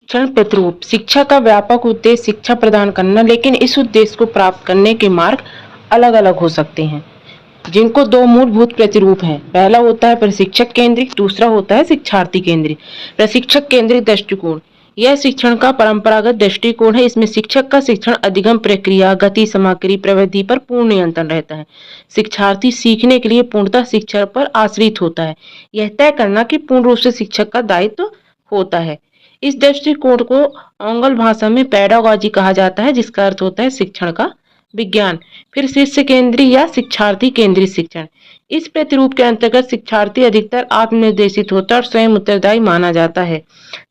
शिक्षण प्रतिरूप शिक्षा का व्यापक उद्देश्य शिक्षा प्रदान करना, लेकिन इस उद्देश्य को प्राप्त करने के मार्ग अलग अलग हो सकते हैं, जिनको दो मूलभूत प्रतिरूप हैं। पहला होता है प्रशिक्षक केंद्रित, दूसरा होता है शिक्षार्थी केंद्रित। प्रशिक्षक केंद्रित दृष्टिकोण यह शिक्षण का परंपरागत दृष्टिकोण है। इसमें शिक्षक का शिक्षण अधिगम प्रक्रिया, गति, सामग्री, प्रविधि पर पूर्ण नियंत्रण रहता है। शिक्षार्थी सीखने के लिए पूर्णतः शिक्षक पर आश्रित होता है। यह तय करना कि पूर्ण रूप से शिक्षक का दायित्व होता है। इस दृष्टिकोण को आंग्ल भाषा में पेडागॉजी कहा जाता है, जिसका अर्थ होता है शिक्षण का विज्ञान। फिर शिष्य केंद्रीय या शिक्षार्थी केंद्रित शिक्षण। इस प्रतिरूप के अंतर्गत शिक्षार्थी अधिकतर आत्मनिर्देशित होता है और स्वयं उत्तरदायी माना जाता है।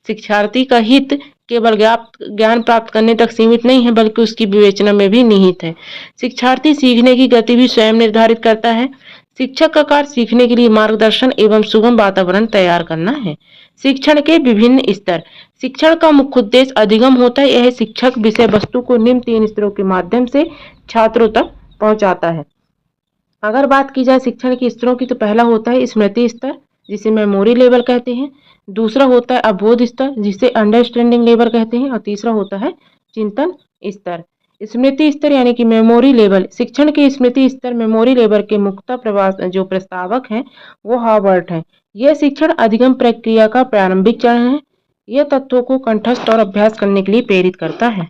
शिक्षार्थी का हित केवल ज्ञान प्राप्त करने तक सीमित नहीं है, बल्कि उसकी विवेचना में भी निहित है। शिक्षार्थी सीखने की गति भी स्वयं निर्धारित करता है। शिक्षक का कार्य सीखने के लिए मार्गदर्शन एवं सुगम वातावरण तैयार करना है। शिक्षण के विभिन्न स्तर। शिक्षण का मुख्य उद्देश्य अधिगम होता है। यह शिक्षक विषय वस्तु को निम्न 3 स्तरों के माध्यम से छात्रों तक पहुंचाता है। अगर बात की जाए शिक्षण के स्तरों की, तो पहला होता है स्मृति स्तर, जिसे मेमोरी लेवल कहते हैं। दूसरा होता है अवबोध स्तर, जिसे अंडरस्टैंडिंग लेवल कहते हैं। और तीसरा होता है चिंतन स्तर। स्मृति स्तर यानी कि मेमोरी लेवल। शिक्षण के स्मृति स्तर मेमोरी लेवल के मुख्य प्रस्तावक हैं वो हार्वर्ड हैं। यह शिक्षण अधिगम प्रक्रिया का प्रारंभिक चरण है। यह तत्वों को कंठस्थ और अभ्यास करने के लिए प्रेरित करता है।